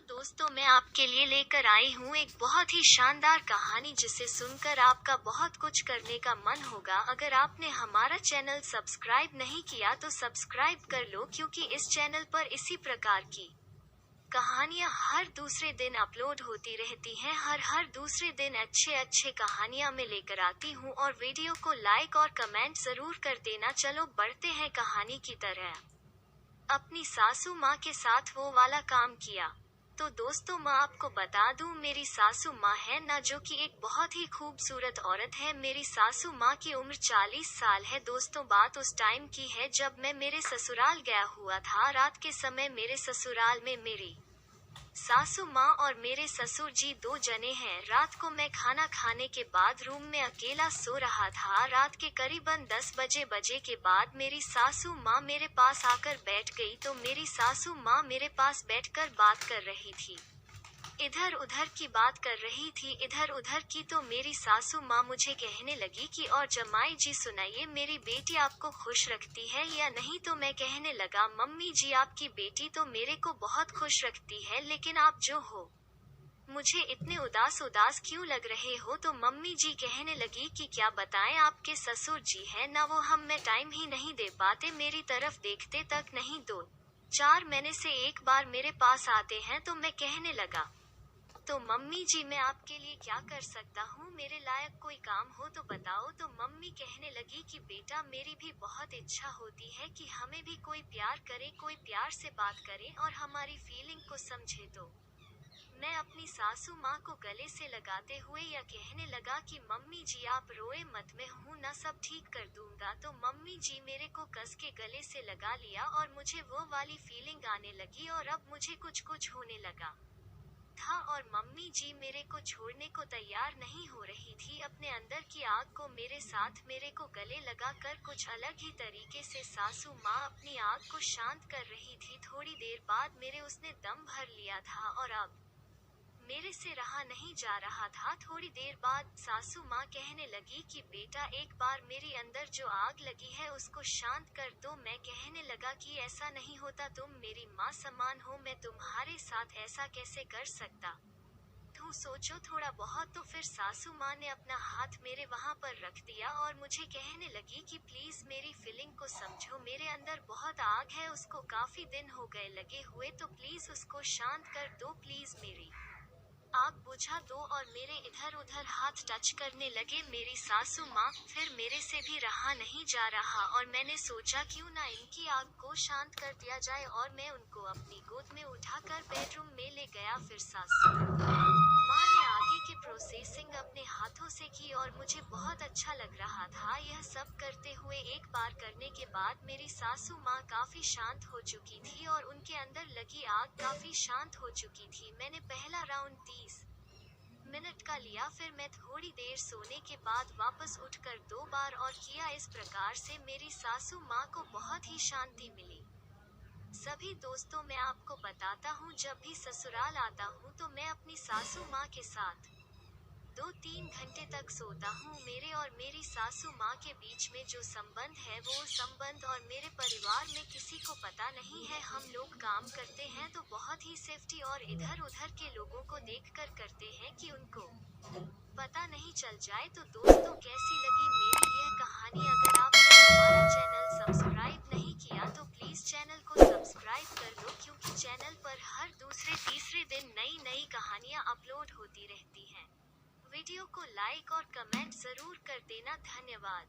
दोस्तों, मैं आपके लिए लेकर आई हूँ एक बहुत ही शानदार कहानी जिसे सुनकर आपका बहुत कुछ करने का मन होगा। अगर आपने हमारा चैनल सब्सक्राइब नहीं किया तो सब्सक्राइब कर लो, क्योंकि इस चैनल पर इसी प्रकार की कहानियाँ हर दूसरे दिन अपलोड होती रहती हैं। हर दूसरे दिन अच्छे अच्छे कहानियाँ मैं लेकर आती हूँ और वीडियो को लाइक और कमेंट जरूर कर देना। चलो बढ़ते हैं कहानी की तरह। अपनी सासू माँ के साथ वो वाला काम किया। तो दोस्तों, मैं आपको बता दूं, मेरी सासू माँ है ना, जो कि एक बहुत ही खूबसूरत औरत है। मेरी सासू माँ की उम्र 40 साल है। दोस्तों, बात उस टाइम की है जब मैं मेरे ससुराल गया हुआ था। रात के समय मेरे ससुराल में मेरी सासू माँ और मेरे ससुर जी 2 जने हैं। रात को मैं खाना खाने के बाद रूम में अकेला सो रहा था। रात के करीबन 10 बजे के बाद मेरी सासू माँ मेरे पास आकर बैठ गई। तो मेरी सासू माँ मेरे पास बैठकर बात कर रही थी, इधर उधर की बात कर रही थी, इधर उधर की। तो मेरी सासू माँ मुझे कहने लगी कि और जमाई जी सुनाइए, मेरी बेटी आपको खुश रखती है या नहीं। तो मैं कहने लगा, मम्मी जी आपकी बेटी तो मेरे को बहुत खुश रखती है, लेकिन आप जो हो मुझे इतने उदास उदास क्यों लग रहे हो। तो मम्मी जी कहने लगी कि क्या बताएं, आपके ससुर जी है ना, वो हमें टाइम ही नहीं दे पाते, मेरी तरफ देखते तक नहीं। 2-4 महीने से एक बार मेरे पास आते हैं। तो मैं कहने लगा, तो मम्मी जी मैं आपके लिए क्या कर सकता हूँ, मेरे लायक कोई काम हो तो बताओ। तो मम्मी कहने लगी कि बेटा, मेरी भी बहुत इच्छा होती है कि हमें भी कोई प्यार करे, कोई प्यार से बात करे और हमारी फीलिंग को समझे। तो मैं अपनी सासू माँ को गले से लगाते हुए यह कहने लगा कि मम्मी जी आप रोए मत, मैं हूँ ना, सब ठीक कर दूंगा। तो मम्मी जी मेरे को कस के गले से लगा लिया और मुझे वो वाली फीलिंग आने लगी और अब मुझे कुछ कुछ होने लगा था और मम्मी जी मेरे को छोड़ने को तैयार नहीं हो रही थी। अपने अंदर की आग को मेरे साथ मेरे को गले लगा कर कुछ अलग ही तरीके से सासू माँ अपनी आग को शांत कर रही थी। थोड़ी देर बाद मेरे उसने दम भर लिया था और अब मेरे से रहा नहीं जा रहा था। थोड़ी देर बाद सासू माँ कहने लगी कि बेटा, एक बार मेरे अंदर जो आग लगी है उसको शांत कर दो। मैं कहने लगा कि ऐसा नहीं होता, तुम मेरी माँ समान हो, मैं तुम्हारे साथ ऐसा कैसे कर सकता। तू सोचो थोड़ा बहुत। तो फिर सासू माँ ने अपना हाथ मेरे वहाँ पर रख दिया और मुझे कहने लगी कि प्लीज मेरी फीलिंग को समझो, मेरे अंदर बहुत आग है, उसको काफी दिन हो गए लगे हुए, तो प्लीज उसको शांत कर दो, प्लीज मेरी आग बुझा दो। और मेरे इधर उधर हाथ टच करने लगे मेरी सासू माँ। फिर मेरे से भी रहा नहीं जा रहा और मैंने सोचा क्यों ना इनकी आग को शांत कर दिया जाए और मैं उनको अपनी गोद में उठाकर बेडरूम में ले गया। फिर सासू माँ ने आगे की प्रोसेसिंग अपने हाथों से की और मुझे बहुत अच्छा लग रहा था। यह सब करते हुए एक बार करने के बाद मेरी सासू माँ काफी शांत हो चुकी थी और उनके अंदर लगी आग काफी शांत हो चुकी थी। मैंने पहला राउंड 30 मिनट का लिया। फिर मैं थोड़ी देर सोने के बाद वापस उठकर 2 बार और किया। इस प्रकार से मेरी सासू माँ को बहुत ही शांति मिली। सभी दोस्तों, मैं आपको बताता हूँ, जब भी ससुराल आता हूँ तो मैं अपनी सासू माँ के साथ 2-3 घंटे तक सोता हूँ। मेरे और मेरी सासू माँ के बीच में जो संबंध है वो संबंध और मेरे परिवार में किसी को पता नहीं है। हम लोग काम करते हैं तो बहुत ही सेफ्टी और इधर उधर के लोगों को देखकर करते हैं कि उनको पता नहीं चल जाए। तो दोस्तों, कैसी लगी मेरी यह कहानी? अगर आपने हमारा चैनल सब्सक्राइब नहीं किया तो प्लीज चैनल को सब्सक्राइब कर लो, क्योंकि चैनल पर हर दूसरे तीसरे दिन नई नई कहानियाँ अपलोड होती रहती हैं। वीडियो को लाइक और कमेंट जरूर कर देना। धन्यवाद।